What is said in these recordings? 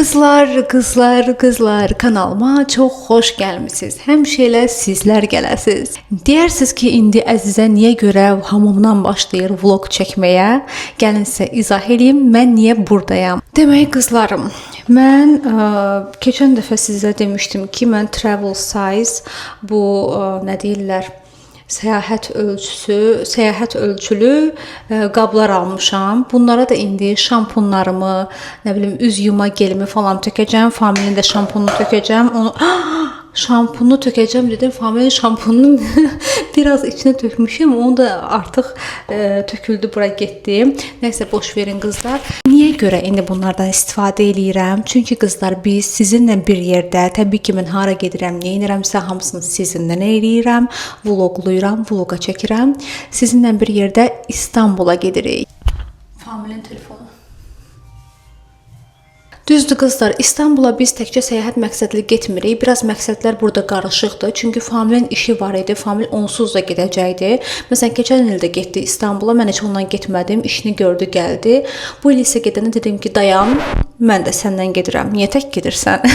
Kızlar kanalıma çox xoş gəlmisiniz. Həmişə elə sizlər gələsiz. Deyərsiniz ki, indi Əzizə niyə görə hamımdan başlayır vlog çəkməyə? Gəlin sizə izah edeyim, mən niyə buradayam. Demək qızlarım, mən keçən dəfə sizə demişdim ki, mən travel size bu nə deyirlər? Səyahət ölçülü qablar almışam. Bunlara da indi şampunlarımı, nə bilim üz yuma gelimi falan tökəcəm. Familinin də şampununu tökəcəm. Onu şampunu tökəcəm dedim. Familinin şampununun biraz içine tökmüşüm. Onu da artıq töküldü, bura getdi. Nəysə boş verin qızlar. Niyə görə indi bunlardan istifadə eləyirəm? Çünki qızlar biz sizinlə bir yerdə, təbii ki mən hara gedirəm, nə edirəmsə hamısını sizinlə eləyirəm. Vloqluyuram, vloqa çəkirəm. Sizinlə bir yerdə İstanbula gedirik. Familinin telefonu. Düzdür qızlar, İstanbula biz təkcə səyahət məqsədli getmirik. Biraz məqsədlər burada qarışıqdır. Çünki familin işi var idi. Famil onsuz da gedəcəkdi. Məsələn, keçən ildə getdi İstanbula. Mən heç ondan getmədim. İşini gördü, gəldi. Bu il isə gedəndə dedim ki, dayan. Mən də səndən gedirəm. Niyə tək gedirsən?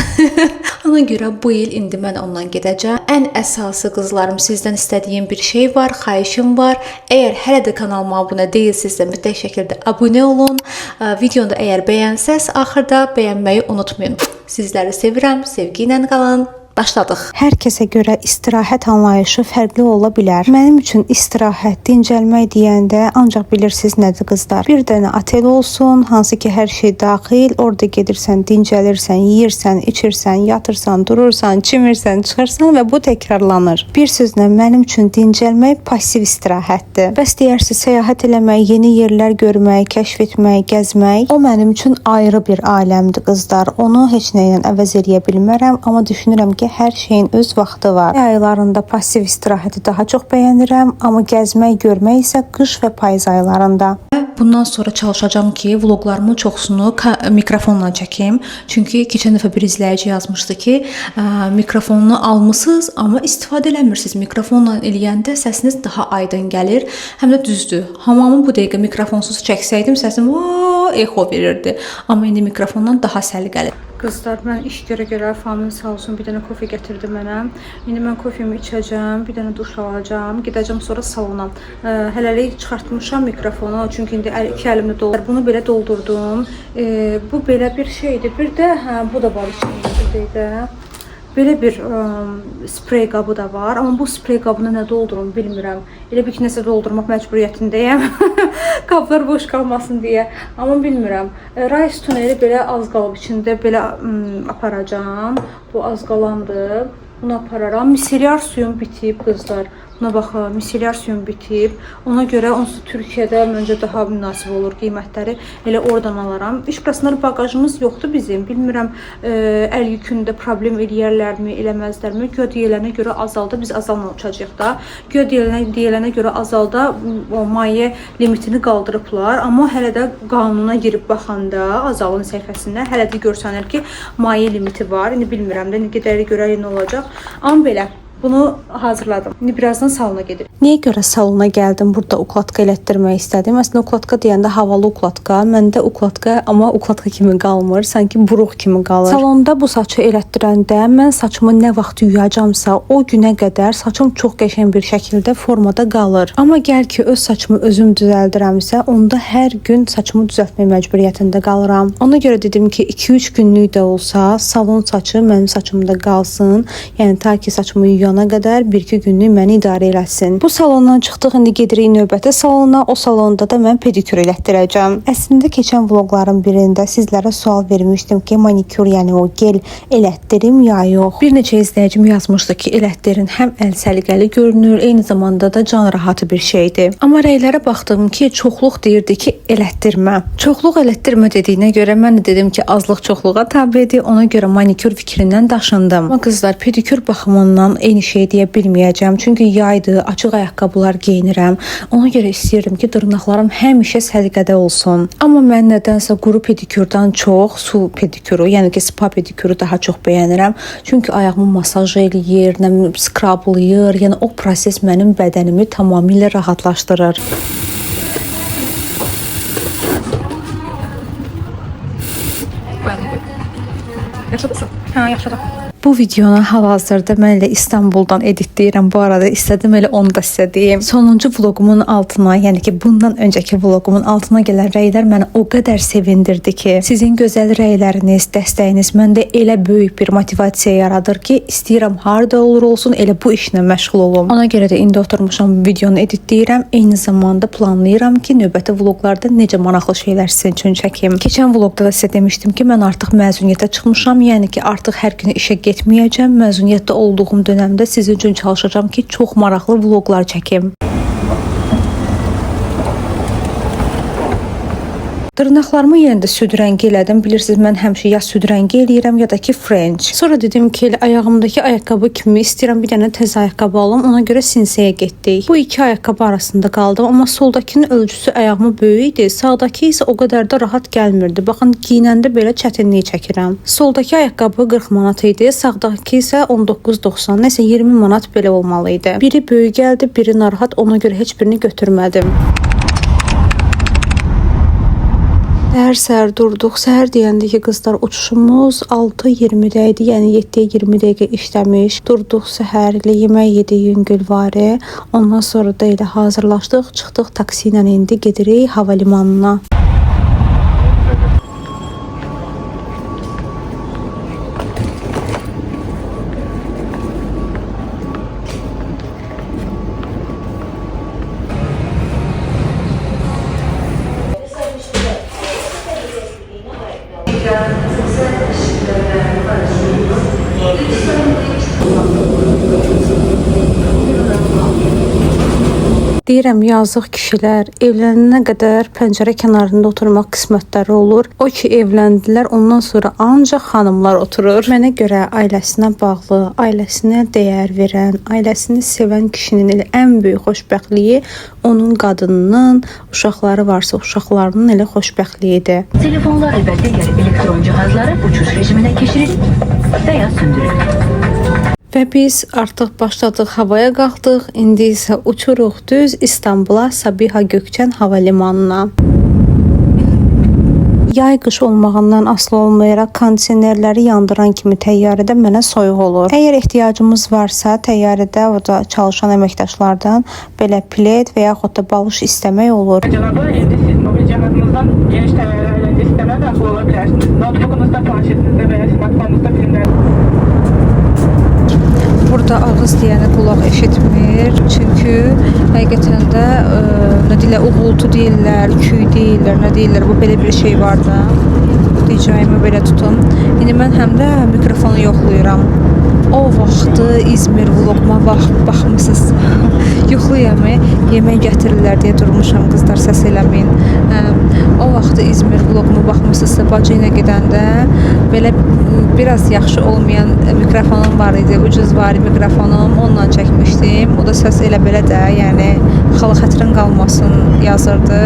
Ona görə bu il indi mən ondan gedəcəm. Ən əsası qızlarım, sizdən istədiyim bir şey var, xahişim var. Əgər hələ də kanalıma abunə deyilsinizsə, mütləq şəkildə abunə olun. Videonu da əgər bəyənsəz, axırda bəyənməyi unutmayın. Sizləri sevirəm, sevgi ilə qalın. Başladıq. Hər kəsə görə istirahət anlayışı fərqli ola bilər. Mənim üçün istirahət, dincəlmək deyəndə ancaq bilirsiniz nədir qızlar? Bir dənə otel olsun, hansı ki hər şey daxil, orada gedirsən, dincəlirsən, yeyirsən, içirsən, yatırsan, durursan, çimirsən, çıxırsan və bu təkrarlanır. Bir sözlə mənim üçün dincəlmək passiv istirahətdir. Bəs deyərsiniz səyahət eləmək, yeni yerlər görmək, kəşf etmək, gəzmək, o mənim üçün ayrı bir aləmdir qızlar. Onu heç nə ilə əvəz eləyə bilmərəm, amma düşünürəm ki, hər şeyin öz vaxtı var. Yay aylarında passiv istirahəti daha çox bəyənirəm, amma gəzmək, görmək isə qış və payız aylarında. Bundan sonra çalışacağım ki, vloqlarımın çoxsunu mikrofonla çəkim. Çünki keçən dəfə bir izləyici yazmışdı ki, mikrofonunu almısınız, amma istifadə eləmirsiniz. Mikrofonla eləyəndə səsiniz daha aydın gəlir. Həm də düzdür. Hamamı bu dəqiqə mikrofonsuz çəksəydim, səsim echo verirdi. Amma indi mikrofondan daha səliqəli. Qızlar, mən iş görə Famil sağ olsun bir dənə kofe gətirdi mənə. İndi mən kofemi içəcəm, bir dənə duş alacağım, gedəcəm sonra salona. Hələlik çıxartmışam mikrofonu, çünki indi iki əlimlə doldurdum. Bunu belə doldurdum. Bu belə bir şeydir. Bir də bu da var içində. Belə bir sprey qabı da var, amma bu sprey qabını nə doldurum bilmirəm. Elə bir ki, nəsə doldurmaq məcburiyyətindəyəm. Qablar boş qalmasın deyə. Amma bilmirəm. Rice tuneli belə az qalıb içində belə aparacağım. Bu az qalandı. Bunu apararam. Miseryar suyum bitib qızlar. Buna baxın, miseryar suyum bitib. Ona görə onsuz Türkiyədə məncə daha münasib olur qiymətləri. Elə oradan alaram. İş burasında bagajımız yoxdur bizim. Bilmirəm, əl yükündə problem eləyərlərmi, eləməzlərmi? Göy deyilənə görə azalda, biz azalma uçacaq da. Göy deyilənə görə azalda o maye limitini qaldırıblar. Amma hələ də qanuna girib baxanda azalın səhifəsində hələ də görsənir ki, maye limiti var. İndi bilmirəm də, gedərik görərik nə olacaq. Amma belə. Bunu hazırladım. İndi birazdan salona gedir. Niyə görə salona gəldim? Burada ukladka elətdirmək istədim. Əslində ukladka deyəndə havalı ukladka. Məndə ukladka, amma ukladka kimi qalmır. Sanki buruq kimi qalır. Salonda bu saçı elətdirəndə mən saçımı nə vaxt yuyacamsa, o günə qədər saçım çox qəşəng bir şəkildə formada qalır. Amma gəl ki, öz saçımı özüm düzəldirəmsə, onda hər gün saçımı düzəltmək məcburiyyətində qalıram. Ona görə dedim ki, 2-3 günlük də olsa, salon saçı mənim saçımda qalsın. Yəni ta ki saçımı yuyana qədər 1-2 günlük məni idarə eləsin. Bu salondan çıxdıq, indi gedirik növbəti salona. O salonda da mən pedikür elətdirəcəm. Əslində keçən vloqların birində sizlərə sual vermişdim ki, manikür, yəni o gel elətdirim ya yox. Bir neçə izləyicim yazmışdı ki, elətdirin həm əl səliqəli görünür, eyni zamanda da can rahatı bir şeydir. Amma rəylərə baxdım ki, çoxluq deyirdi ki, elətdirmə. Çoxluq elətdirmə dediyinə görə mən də dedim ki, azlıq çoxluğa tabedir. Ona görə manikür fikrindən daşındım. Amma qızlar, pedikür baxımından eyni şey deyə bilməyəcəm. Çünki yaydır, açıq ayaqqabılar geyinirəm. Ona görə istəyirəm ki, dırnaqlarım həmişə səliqədə olsun. Amma mən nədənsə quru pedikürdən çox su pedikürü, yəni ki, spa pedikürü daha çox bəyənirəm. Çünki ayağımı masaj eləyir, skrablayır. Yəni o proses mənim bədənimi tamamilə rahatlaşdırır. Yaşadasın. Ha, yaşadım. Bu videonu hal-hazırda mən elə İstanbuldan editləyirəm. Bu arada istədim elə onu da sizə deyim. Sonuncu vlogumun altına, yəni ki, bundan öncəki vlogumun altına gələn rəylər məni o qədər sevindirdi ki, sizin gözəl rəyləriniz, dəstəyiniz məndə elə böyük bir motivasiya yaradır ki, istəyirəm harda olur olsun elə bu işlə məşğul olum. Ona görə də indi oturmuşam videonu editləyirəm. Eyni zamanda planlayıram ki, növbəti vloqlarda necə maraqlı şeylər sizin üçün çəkim. Keçən vloqda da sizə demişdim ki, mən artıq məzuniyyətə çıxmışam. Yəni ki, artıq hər gün işə getməyəcəm. Məzuniyyətdə olduğum dövrdə sizin üçün çalışacağam ki, çox maraqlı vloqlar çəkim. Dırnaqlarımı yenə də süd rəngi elədim. Bilirsiniz, mən həmişə ya süd rəngi eləyirəm, ya da ki French. Sonra dedim ki, elə ayağımdakı ayaqqabı kimi istəyirəm bir dənə təzə ayaqqabı alım. Ona görə Sinsəyə getdik. Bu iki ayaqqabı arasında qaldım, amma soldakının ölçüsü ayağıma böyük idi. Sağdakı isə o qədər də rahat gəlmirdi. Baxın, giyinəndə belə çətinlik çəkirəm. Soldakı ayaqqabı 40 manat idi, sağdakı isə 19.90. Nəsə 20 manat belə olmalı idi. Biri böyük gəldi, biri narahat. Ona görə heç birini götürmədim. Səhər durduq. Səhər deyəndə ki, qızlar uçuşumuz 6:20-də idi, yəni 7-yə 20 dəqiqə işləmiş. Durduq səhərlə, yemək yedik Yüngülvari. Ondan sonra da elə hazırlaşdıq, çıxdıq taksi ilə indi gedirik hava limanına. Deyirəm, yazıq kişilər evlənənə qədər pəncərə kənarında oturmaq qismətləri olur. O ki, evləndilər, ondan sonra ancaq xanımlar oturur. Mənə görə ailəsinə bağlı, ailəsinə dəyər verən, ailəsini sevən kişinin elə ən böyük xoşbəxtliyi onun qadınının, uşaqları varsa uşaqlarının elə xoşbəxtliyidir. Telefonlar və digər elektron cihazları uçuş rejiminə keçirilib və ya söndürülür. Və biz artıq başladıq, havaya qalxdıq. İndi isə uçuruq düz İstanbula, Sabiha Gökçen hava limanına. Yay qış olmağından asılı olmayaraq kondisionerləri yandıran kimi təyyarədə mənə soyuq olur. Əgər ehtiyacımız varsa, təyyarədə orada çalışan əməkdaşlardan belə plet və yaxud da balış istəmək olur. Cənablar, indi siz mobil cihazınızdan geniş təyyarələrlə istəməyə daxil ola bilərsiniz. Notebook'unuzda, planşetinizdə və ya smartfonunuzda filmlər. Burada ağız deyəni qulaq eşitmir. Çünki həqiqətən də nə deyirlər, uğultu deyirlər, küy deyirlər, nə deyirlər. Bu belə bir şey var da. Diyəcəyimi belə tutun. İndi mən həm də mikrofonu yoxlayıram. O vaxtı İzmir vloquma baxmısınız. Yoxlayamı, yemək gətirirlər deyə durmuşam, qızlar səs eləməyin. O vaxtı İzmir vloquma baxmısınızsa, bacı ilə gedəndə belə biraz yaxşı olmayan mikrofonum var idi, ucuz var mikrofonum, onunla çəkmişdim. O da səs elə belə də, yəni xalı xətrin qalmasın yazırdı.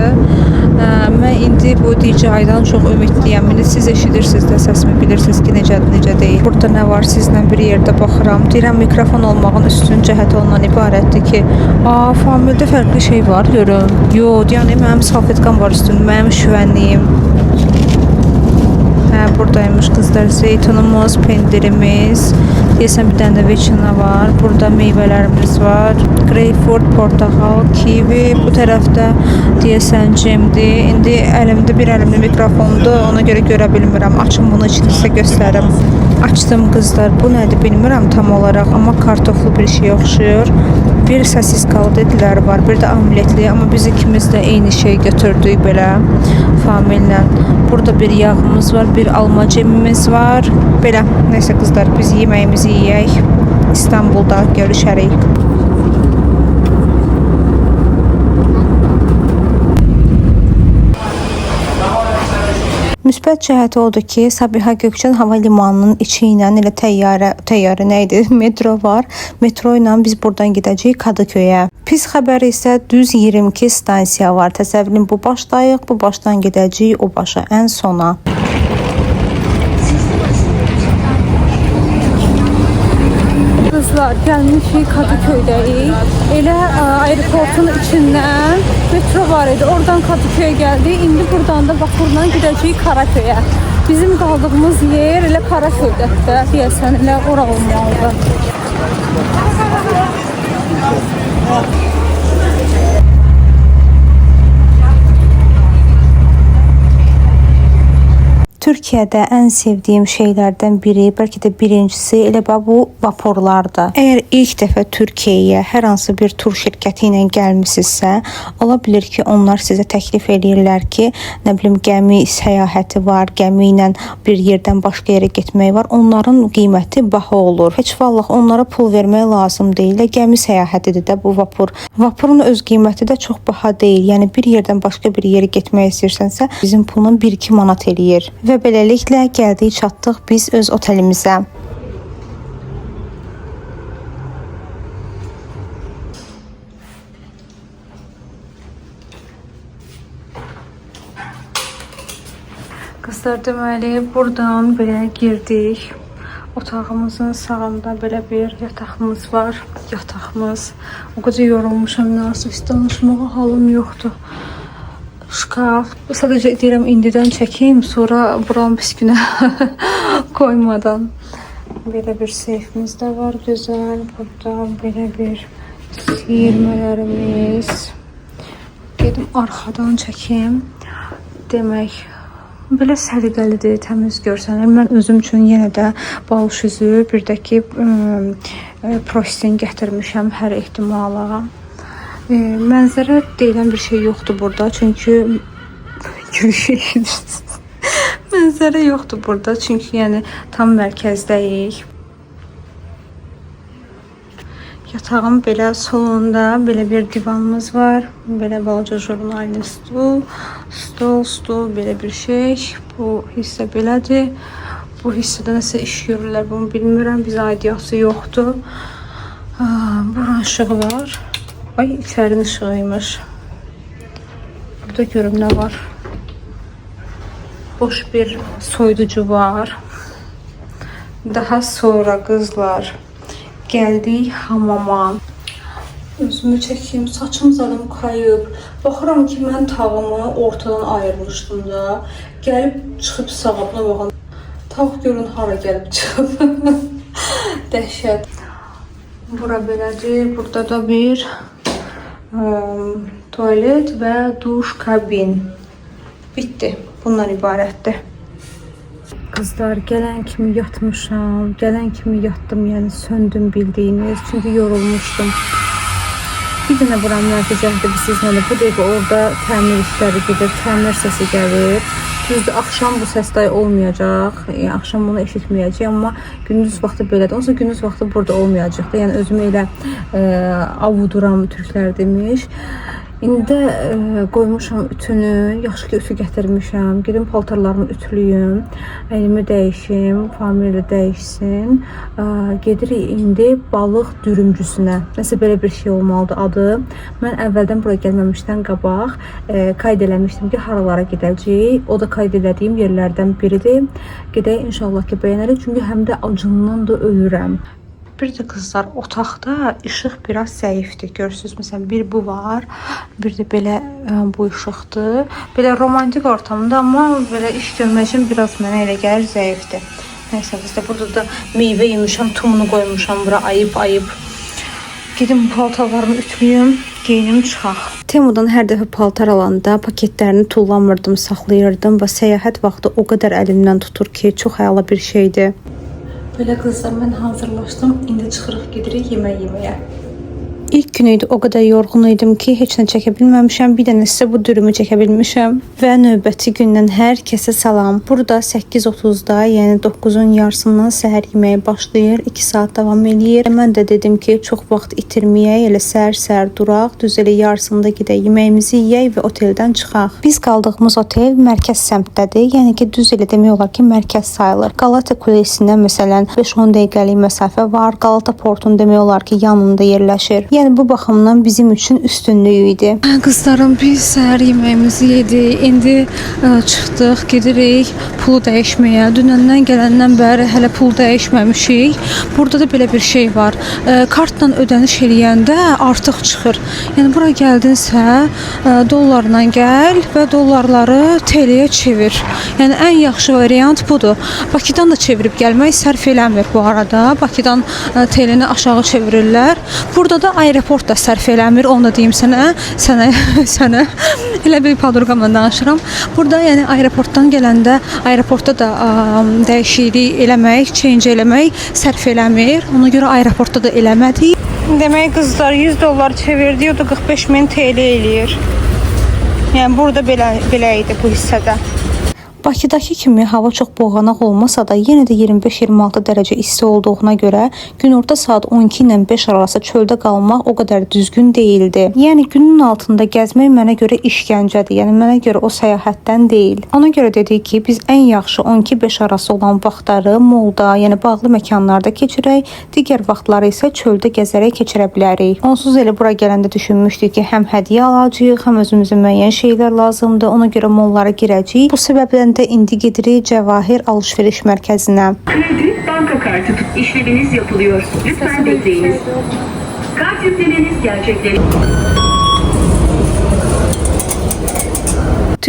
Mən indi bu DJI-dan çox ümidliyəm. İndi siz eşidirsiniz də səsimi, bilirsiniz ki, necə deyil. Burada nə var, sizlə bir yerdə baxıram. Deyirəm, mikrofon olmağın üstün cəhəti ondan ibarətdir ki, famildə fərqli şey var, görüm. Yox, yəni mənim salfetkam var üstündə, mənim şüvənliyim. Buradaymış qızlar, zeytunumuz, pendirimiz, deyəsən bir dənə də veçina var. Burada meyvələrimiz var. Greyfurt, portaxal, kiwi. Bu tərəfdə deyəsən cemdir. İndi əlimdə bir əlimdə mikrofondur, ona görə görə bilmirəm. Açım bunu için sizə göstərim. Açdım qızlar. Bu nədir bilmirəm tam olaraq, amma kartoflu bir şey oxşuyur. Bir səsiskalı dedilər var, bir də omletli, amma biz ikimiz də eyni şey götürdük belə famillə. Burada bir yağımız var, bir alma cemimiz var. Belə, neysə qızlar, biz yeməyimizi yeyək. İstanbulda görüşərik. Müsbət cəhəti odur ki, Sabiha Gökçen hava limanının içi ilə elə təyyarə nə idi? Metro var. Metro ilə biz buradan gedəcəyik Kadıköy'ə. Pis xəbəri isə düz 22 stansiya var. Təsəvvürün, bu başdayıq, bu başdan gedəcəyik o başa, ən sona. Kızlar, gəlmişik Kadıköydəyik. Elə aeroportun içindən metro var idi. Oradan Kadıköy'ə gəldik. İndi buradan da bax buradan gedəcəyik Karaköy'ə. Bizim qaldığımız yer elə Qarasöydətdə, deyəsən elə ora olmalıdır. Türkiyədə ən sevdiyim şeylərdən biri, bəlkə də birincisi elə bu vapurlardır. Əgər ilk dəfə Türkiyəyə hər hansı bir tur şirkəti ilə gəlmisinizsə, ola bilər ki, onlar sizə təklif eləyirlər ki, nə bilim gəmi səyahəti var, gəmi ilə bir yerdən başqa yerə getmək var. Onların qiyməti baha olur. Heç vaxt onlara pul vermək lazım deyil. Gəmi səyahətidir də bu vapur. Vapurun öz qiyməti də çox baha deyil. Yəni bir yerdən başqa bir yerə getmək istəyirsənsə, bizim pulun 1-2 manat eləyir. Və beləliklə gəldik, çatdıq biz öz otelimizə. Qızlar, deməli, buradan belə girdik. Otağımızın sağında belə bir yatağımız var. Yatağımız. O qədər yorulmuşam, nasıl danışmağa halım yoxdur. Şkaf. Sadəcə deyirəm, indidən çəkeyim, sonra buram pis günə koymadan. Belə bir seyfimiz də var, gözəl. Burada belə bir siyirmələrimiz. Gedim arxadan çəkeyim. Demək, belə səliqəlidir, təmiz görsənir. Mən özüm üçün yenə də balış üzü, bir də ki, prostin gətirmişəm hər ehtimala. Mənzərə deyilən bir şey yoxdur burada, çünki mənzərə yoxdur burada, çünki yəni tam mərkəzdəyik. Yatağın belə solunda belə bir divanımız var, belə balaca jurnalli stol, belə bir şey. Bu hissə belədir. Bu hissədə nəsə iş görürlər, bunu bilmirəm, bizə aidiyyatı yoxdur. Buranın işığı var. Ay, içərinin ışığıymış. Burada görüm nə var. Boş bir soyuducu var. Daha sonra qızlar gəldik hamama. Özümü çəkeyim, saçım zadım kayıb. Baxıram ki, mən tağımı ortadan ayırmışdım da. Gəlib çıxıb sağabına baxın. Tağ görün hara gəlib çıxıb. Dəhşət. Bura belədir. Burada da bir tualet və duş kabin. Bitdi. Bundan ibarətdir. Qızlar, gələn kimi yatmışam. Gələn kimi yatdım, yəni söndüm bildiyiniz. Çünki yorulmuşdum. Bir dənə buram nəticədir sizlə. Bu dəqiqə orada təmir işləri gedir, təmir səsi gəlir. Düzdür, axşam bu səsday olmayacaq. Yəni, axşam bunu eşitməyəcək, amma gündüz vaxtı belədir. Onsa gündüz vaxtı burada olmayacaq da. Yəni, özümü elə avuduram, türklər demiş. İndi qoymuşam ütünü, yaxşı ki ütü gətirmişəm. Gedim paltarlarımı ütülüyüm, əlimi dəyişim, familya dəyişsin. Gedirik indi balıq dürümcüsünə. Nəsə belə bir şey olmalıdır adı. Mən əvvəldən buraya gəlməmişdən qabaq qayd eləmişdim ki, haralara gedəcəyik. O da qayd elədiyim yerlərdən biridir. Gedək inşallah ki, bəyənərik, çünki həm də acından da ölürəm. Bir də qızlar, otaqda işıq biraz zəifdir. Görürsünüz, məsələn, bir bu var, bir də belə bu işıqdır. Belə romantik ortamda, amma belə iş görmək üçün biraz mənə elə gəlir zəifdir. Nəysə, qızlar, burada da meyvə yemişəm, tumunu qoymuşam bura, ayıb. Gedim paltarlarımı ütülüyüm, geyinim, çıxaq. Temudan hər dəfə paltar alanda paketlərini tullanmırdım, saxlayırdım və səyahət vaxtı o qədər əlimdən tutur ki, çox əla bir şeydir. Belə qızlar, mən hazırlaşdım. İndi çıxırıq, gedirik yemək yeməyə. İlk gün idi, o qədər yorğun idim ki, heç nə çəkə bilməmişəm. Bir dənə sizə bu dürümü çəkə bilmişəm. Və növbəti gündən hər kəsə salam. Burada 8:30-da, yəni 9-un yarısından səhər yeməyi başlayır. 2 saat davam eləyir. Mən də dedim ki, çox vaxt itirməyək, elə səhər duraq, düz elə yarısında gedək, yeməyimizi yeyək və oteldən çıxaq. Biz qaldığımız otel mərkəz səmtdədir. Yəni ki, düz elə demək olar ki, mərkəz sayılır. Qalata Kulesindən məsələn 5-10 dəqiqəlik məsafə var. Qalata portun demək olar ki, yanında yerləşir. Yəni bu baxımdan bizim üçün üstünlük idi. Qızlarım, biz səhər yeməyimizi yedik. İndi çıxdıq, gedirik pulu dəyişməyə. Dünəndən gələndən bəri hələ pul dəyişməmişik. Burada da belə bir şey var. Kartla ödəniş eləyəndə artıq çıxır. Yəni bura gəldinsə, dollarla gəl və dollarları TL-yə çevir. Yəni ən yaxşı variant budur. Bakıdan da çevirib gəlmək sərf eləmir bu arada. Bakıdan TL-ni aşağı çevirirlər. Burada da aeroport da sərf eləmir. Onu da deyim sənə. Elə bir podruqamla danışıram. Burada yəni aeroportdan gələndə aeroportda da dəyişiklik eləmək, change eləmək sərf eləmir. Ona görə aeroportda da eləmədik. Demək qızlar 100 dollar çevirdi, o da 45.000 TL eləyir. Yəni burada belə idi bu hissədə. Bakıdakı kimi hava çox boğanaq olmasa da yenə də 25-26 dərəcə isti olduğuna görə günorta saat 12 ilə 5 arası çöldə qalmaq o qədər düzgün değildi. Yəni günün altında gəzmək mənə görə işgəncədir. Yəni mənə görə o səyahətdən deyil. Ona görə dedik ki, biz ən yaxşı 12-5 arası olan vaxtları molda, yəni bağlı məkanlarda keçirək, digər vaxtları isə çöldə gəzərək keçirə bilərik. Onsuz elə bura gələndə düşünmüşdük ki, həm hədiyyə alacağıq, həm özümüzə müəyyən şeylər lazımdır. Ona görə mollara girəcəyik. Bu səbəbdən də indi gedirik Cəvahir alış-veriş mərkəzinə. Kredi banka kartı işleminiz yapılıyor. Lütfen bekleyiniz. Kart yüklemeniz gerçekleşti.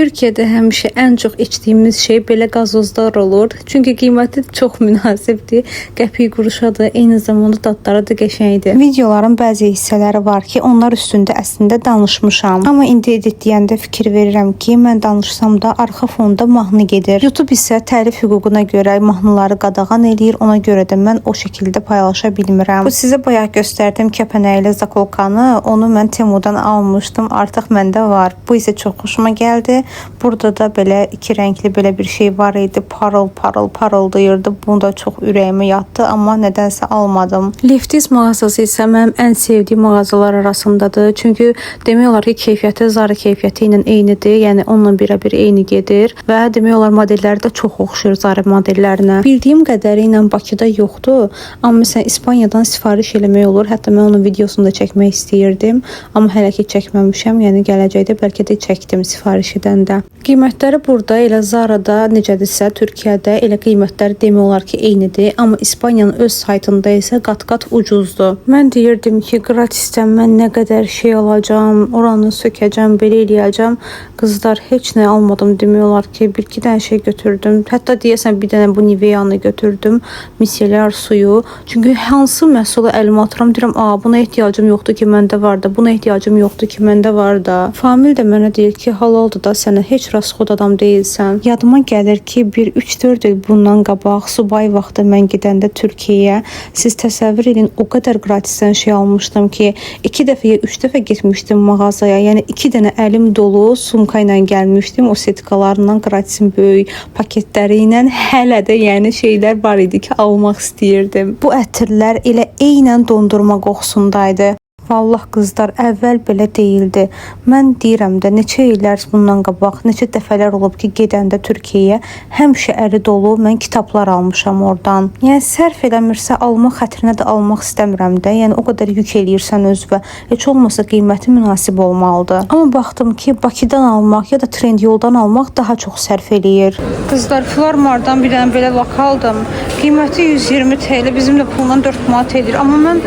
Türkiyədə həmişə ən çox içdiyimiz şey belə qazozlar olur. Çünki qiyməti çox münasibdir. Qəpik quruşa da, eyni zamanda dadları da qəşəngdir. Videoların bəzi hissələri var ki, onlar üstündə əslində danışmışam. Amma indi editləyəndə fikir verirəm ki, mən danışsam da arxa fonda mahnı gedir. YouTube isə təlif hüququna görə mahnıları qadağan eləyir. Ona görə də mən o şəkildə paylaşa bilmirəm. Bu sizə bayaq göstərdim kəpənəkli zakolkanı. Onu mən Temudan almışdım. Artıq məndə var. Bu isə çox xoşuma gəldi. Burada da belə iki rəngli belə bir şey var idi. Parıldayırdı. Bu da çox ürəyimə yatdı, amma nədənsə almadım. Lefties mağazası isə mənim ən sevdiyim mağazalar arasındadır. Çünki demək olar ki, keyfiyyəti Zara keyfiyyəti ilə eynidir. Yəni onunla birə-bir eyni gedir və demək olar modelləri də çox oxşuyur Zara modellərinə. Bildiyim qədəri ilə Bakıda yoxdur. Amma məsələn İspaniyadan sifariş eləmək olur. Hətta mən onun videosunu da çəkmək istəyirdim, amma hələ ki çəkməmişəm. Yəni gələcəkdə bəlkə də çəkdim sifariş edəndə. Qiymətləri burada elə Zara'da necədirsə Türkiyədə elə qiymətləri demək olar ki eynidir, amma İspaniyanın öz saytında isə qat-qat ucuzdur. Mən deyirdim ki, gratisdən mən nə qədər şey alacağam, oranı sökəcəm, belə eləyəcəm. Qızlar heç nə almadım, demək olar ki, bir-iki dənə şey götürdüm. Hətta deyəsən bir dənə bu Nivea'nı götürdüm, misellar suyu. Çünki hansı məhsulu əlimə atıram, deyirəm, buna ehtiyacım yoxdur ki, məndə var da, buna ehtiyacım yoxdur ki, məndə var da. Famil də mənə deyir ki, halaldır da, sənə heç rasxod adam deyilsən. Yadıma gəlir ki, 1-3-4 il bundan qabaq subay vaxtı mən gedəndə Türkiyəyə, siz təsəvvür edin, o qədər gratisdən şey almışdım ki, 2 dəfə ya 3 dəfə getmişdim mağazaya. Yəni 2 dənə əlim dolu sumka ilə gəlmişdim. O setkalarla, gratisin böyük paketləri ilə hələ də yəni şeylər var idi ki, almaq istəyirdim. Bu ətirlər elə eynən dondurma qoxusundaydı. Vallah qızlar, əvvəl belə deyildi. Mən deyirəm də, neçə illər bundan qabaq, neçə dəfələr olub ki, gedəndə Türkiyəyə həmişə əli dolu mən kitablar almışam oradan. Yəni sərf eləmirsə almaq xətrinə də almaq istəmirəm də. Yəni o qədər yük eləyirsən özünə. Heç olmasa qiyməti münasib olmalıdır. Amma baxdım ki, Bakıdan almaq ya da Trendyoldan almaq daha çox sərf eləyir. Qızlar, Flormardan bir dənə belə lak aldım. Qiyməti 120 TL, bizim də pulla 4 manat edir. Amma mən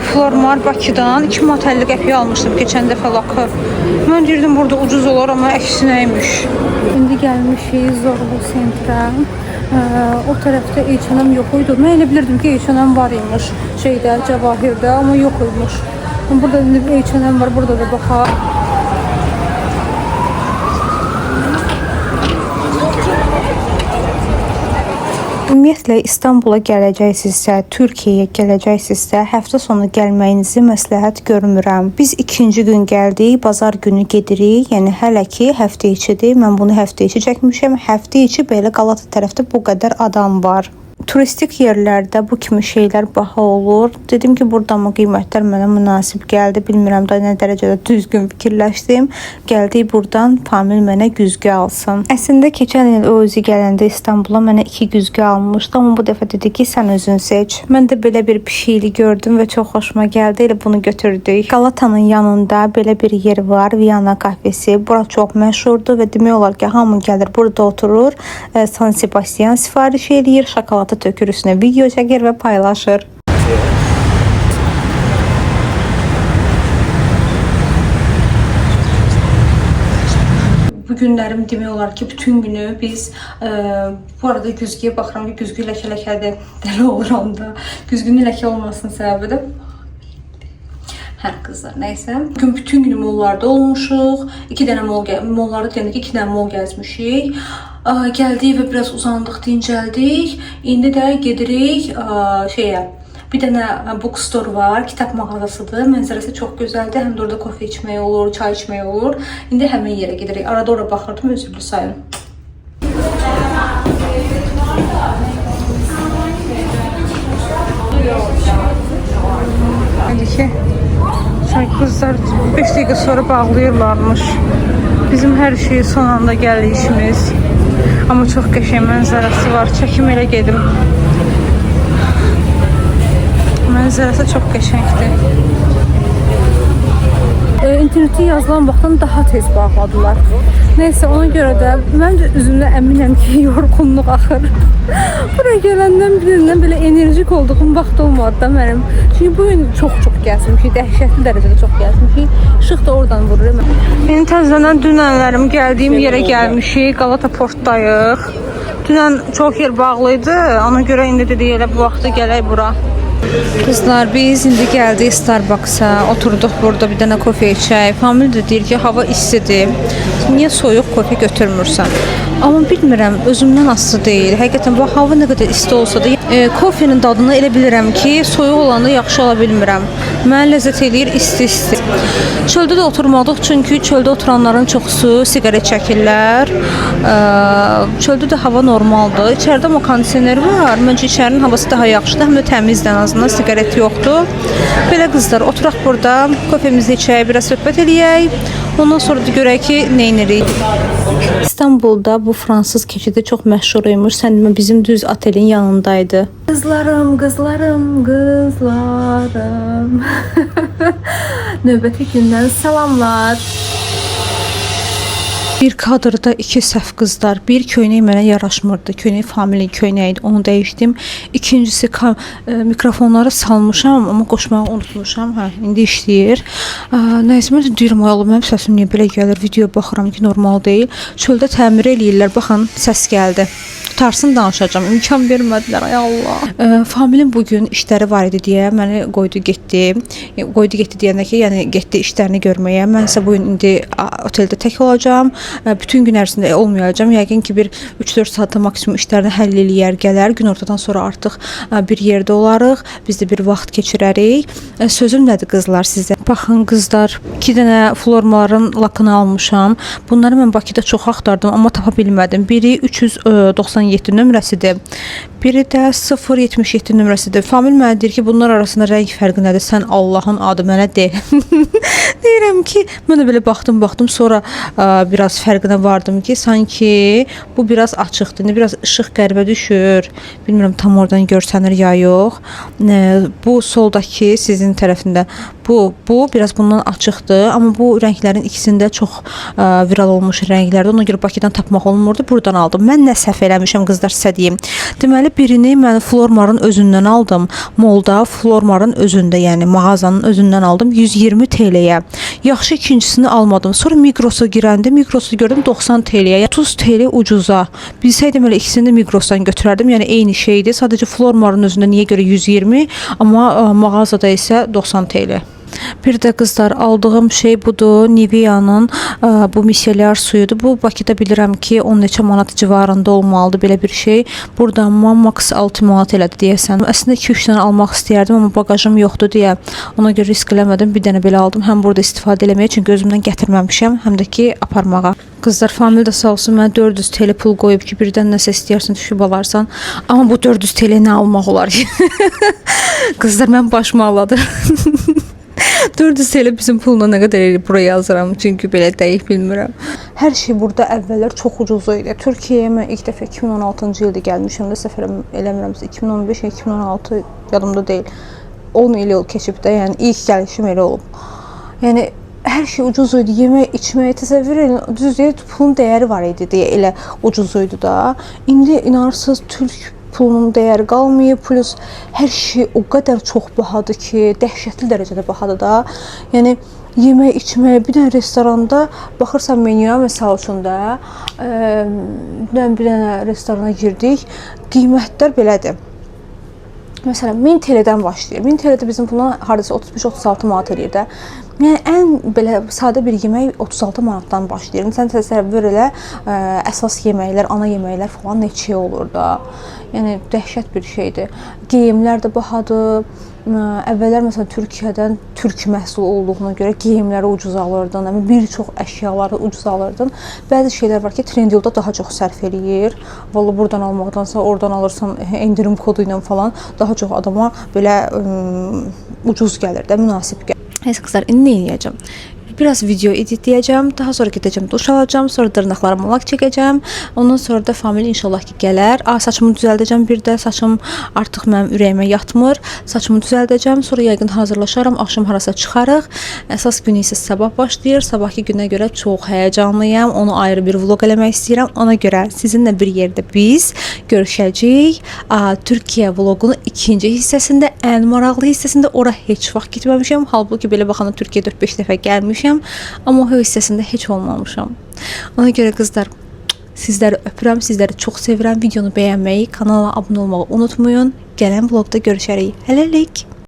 Flormar Bakıdan 2 manat 50 qəpiyə almışdım keçən dəfə lakı. Mən deyirdim burada ucuz olar, amma əksinəymiş. İndi gəlmişik Zorlu sentrə. O tərəfdə H&M yox idi. Mən elə bilirdim ki, H&M var imiş şeydə, Cəvahirdə, amma yox imiş. Burada H&M var, burada da baxaq. Ümumiyyətlə İstanbula gələcəksinizsə, Türkiyəyə gələcəksinizsə, həftə sonu gəlməyinizi məsləhət görmürəm. Biz ikinci gün gəldik, bazar günü gedirik. Yəni hələ ki həftə içidir. Mən bunu həftə içi çəkmişəm. Həftə içi belə Qalata tərəfdə bu qədər adam var. turistik yerlərdə bu kimi şeylər baha olur. Dedim ki, burada mı qiymətlər mənə münasib gəldi. Bilmirəm da nə dərəcədə düzgün fikirləşdim. Gəldik buradan Famil mənə güzgü alsın. Əslində keçən il o özü gələndə İstanbula mənə 2 güzgü almışdı, amma bu dəfə dedi ki, sən özün seç. Mən də belə bir pişiklik gördüm və çox xoşuma gəldi. Elə bunu götürdük. Qalatanın yanında belə bir yer var, Viyana kafesi. Bura çox məşhurdur və demək olar ki, hamı gəlir burada oturur, San Sebastian sifariş eləyir, şokolatı tökür üstünə, video çəkir və paylaşır. Bu günlərim demək olar ki, bütün günü biz bu arada güzgüyə baxıram ki, güzgü ləkə-ləkədir, dəli oluram da. Güzgünün ləkə olmasının səbəbi də hə qızlar, nəysə. Bugün bütün günü mollarda olmuşuq. 2 dənə mollarda deyəndə ki, 2 dənə mol gəzmişik. Gəldik və biraz uzandıq, dincəldik. İndi də gedirik bir dənə bookstore var, kitab mağazasıdır. Mənzərəsi çox gözəldir. Həm də orada kofe içmək olur, çay içmək olur. İndi həmin yerə gedirik. Arada ora baxırdım, özürlü sayın. Kızlar 5 dəqiqə sonra bağlayırlarmış. Bizim hər şey son anda gəlişimiz. Amma çox qəşəng mənzərəsi var. Çəkim elə gedim. Mənzərəsi çox qəşəngdir. İnterneti yazılan vaxtdan daha tez bağladılar. Neyse, ona görə də mən də üzümdə əminəm ki, yorğunluq axır. Buraya gələndən birindən belə enerjik olduğum vaxt olmadı da mənim. Çünki bu gün çox gəzmişik, dəhşətli dərəcədə çox gəzmişik. İşıq da oradan vurur. Yeni təzələnən dünənlərim gəldiyim yerə gəlmişik. Galata Portdayıq. Dünən çox yer bağlıydı. Ona görə indi dedik elə bu vaxtda gələk bura. Kızlar, biz indi gəldik Starbucks'a, oturduq burada bir dənə kofe içək. Famil də deyir ki, hava istidir, niyə soyuq kofe götürmürsən? Amma bilmirəm, özümdən asılı deyil. Həqiqətən bu hava nə qədər isti olsa da kofenin dadını elə bilirəm ki, soyuq olanda yaxşı ala bilmirəm. Mənə ləzzət eləyir isti-isti. Çöldə də oturmadıq, çünki çöldə oturanların çoxusu siqaret çəkirlər. Çöldə də hava normaldır. İçəridə amma kondisioner var. Məncə içərinin havası daha yaxşıdır, həm də təmizdir, ən azından siqaret yoxdur. Belə qızlar, oturaq burada, kofemizi içək, biraz söhbət eləyək. Ondan sonra da görək ki, nə edirik. İstanbulda bu fransız keçidi çox məşhur imiş. Sən demə, bizim düz otelin yanındaydı. Qızlarım, qızlarım, qızlarım. Növbəti gündən salamlar. Bir kadrda 2 səhv qızlar. Bir köynək mənə yaraşmırdı. Köynək Familin köynəyi idi, onu dəyişdim. İkincisi mikrofonları salmışam, amma qoşmağı unutmuşam. Hə, indi işləyir. Nəysə, mən deyirəm, ay Allah, mənim səsim niyə belə gəlir? Videoya baxıram ki, normal deyil. Çöldə təmir eləyirlər. Baxın, səs gəldi. Tutarsın danışacağım. İmkan vermədilər, ay Allah. Familin bugün işləri var idi deyə məni qoydu getdi. Qoydu getdi deyəndə ki, yəni getdi işlərini görməyə. Mən isə bugün indi oteldə tək olacağam. Bütün gün ərzində olmayacağam. Yəqin ki, bir 3-4 saatda maksimum işlərini həll eləyər, gələr. Günortadan sonra artıq bir yerdə olarıq. Biz də bir vaxt keçirərik. Sözüm nədir qızlar sizə? Baxın qızlar, 2 dənə flormaların lakını almışam. Bunları mən Bakıda çox axtardım, amma tapa bilmədim. Biri 397 nömrəsidir. Biri də 077 nömrəsidir. Famil mənə deyir ki, bunlar arasında rəng fərqi nədir? Sən Allahın adı mənə de. Deyirəm ki, mən də belə baxdım, sonra biraz fərqinə vardım ki, sanki bu biraz açıqdır. İndi biraz işıq qəribə düşür. Bilmirəm tam oradan görsənir ya yox. Bu soldakı sizin tərəfində bu biraz bundan açıqdır, amma bu rənglərin ikisində çox viral olmuş rənglərdir. Ona görə Bakıdan tapmaq olmurdu. Buradan aldım. Mən nə səhv eləmişəm qızlar, sizə deyim. Deməli birini mən Flormar'ın özündən aldım. Molda Flormar'ın özündə, yəni mağazanın özündən aldım 120 TL-yə. Yaxşı, ikincisini almadım. Sonra Migros'a girəndə Migros'u gördüm 90 TL-yə. 30 TL ucuza. Bilsəydim elə ikisini də Migros'dan götürərdim. Yəni eyni şeydir. Sadəcə Flormar'ın özündə niyə görə 120, amma mağazada isə 90 TL. Bir də qızlar, aldığım şey budur. Nivea'nın bu misellar suyudur. Bu Bakıda bilirəm ki, 10 neçə manat civarında olmalıdır belə bir şey. Buradan max 6 manat elədi deyəsən. Əslində 2-3 dənə almaq istəyərdim, amma bagajım yoxdur deyə ona görə risk eləmədim. Bir dənə belə aldım. Həm burada istifadə eləməyə, çünki özümdən gətirməmişəm, həm də ki aparmağa. Qızlar, Famil də sağ olsun mənə 400 TL pul qoyub ki, birdən nəsə istəyərsən düşüb alarsan. Amma bu 400 TL nə almaq olar ki? Qızlar, mən başımı ağladım. 400 TL bizim pulla nə qədər eləyir buraya yazıram, çünki belə dəqiq bilmirəm. Hər şey burada əvvəllər çox ucuz idi. Türkiyəyə mən ilk dəfə 2016-cı ildə gəlmişəm də, səhv eləmirəmsə 2015 ya 2016 yadımda deyil. 10 il keçib də, yəni ilk gəlişim elə olub. Yəni hər şey ucuz idi. Yemək, içmək, təsəvvür edin, düz deyil, pulun dəyəri var idi deyə elə ucuz idi da. İndi inanırsınız Türk pulunun dəyəri qalmayıb, plus hər şey o qədər çox bahadır ki, dəhşətli dərəcədə bahadır da. Yəni yemək, içmək, bir dənə restoranda baxırsan menyuya, məsəl üçün də, bir dənə restorana girdik, qiymətlər belədir. Məsələn, 1000 TL-dən başlayır. 1000 TL-də bizim puluna hardasa 35-36 manat eləyir də. Yəni ən belə sadə bir yemək 36 manatdan başlayır. Sən təsəvvür elə, əsas yeməklər, ana yeməklər falan neçə olur da. Yəni dəhşət bir şeydir. Geyimlər də bahadır. Əvvəllər məsələn Türkiyədən türk məhsulu olduğuna görə geyimləri ucuz alırdın, bir çox əşyaları ucuz alırdın. Bəzi şeylər var ki, Trendyolda daha çox sərf eləyir. Vallahi buradan almaqdansa oradan alırsan endirim kodu ilə falan daha çox adama belə ucuz gəlir də, münasib gəlir. Neyse qızlar, indi nə edəcəm? Biraz video editləyəcəm, daha sonra gedəcəm duş alacağım, sonra dırnaqlarıma lak çəkəcəm. Ondan sonra da Famil inşallah ki gələr. Saçımı düzəldəcəm bir də. Saçım artıq mənim ürəyimə yatmır. Saçımı düzəldəcəm, sonra yəqin hazırlaşaram, axşam harasa çıxarıq. Əsas günü isə sabah başlayır. Sabahki günə görə çox həyəcanlıyam. Onu ayrı bir vlog eləmək istəyirəm. Ona görə sizinlə bir yerdə biz görüşəcəyik. Türkiyə vlogunun ikinci hissəsində, ən maraqlı hissəsində. Ora heç vaxt getməmişəm. Halbuki belə baxanda Türkiyəyə 4-5 dəfə gəlmişəm. Amma o hissəsində heç olmamışam. Ona görə qızlar, sizləri öpürəm, sizləri çox sevirəm. Videonu bəyənməyi, kanala abunə olmağı unutmayın. Gələn vlogda görüşərik. Hələlik.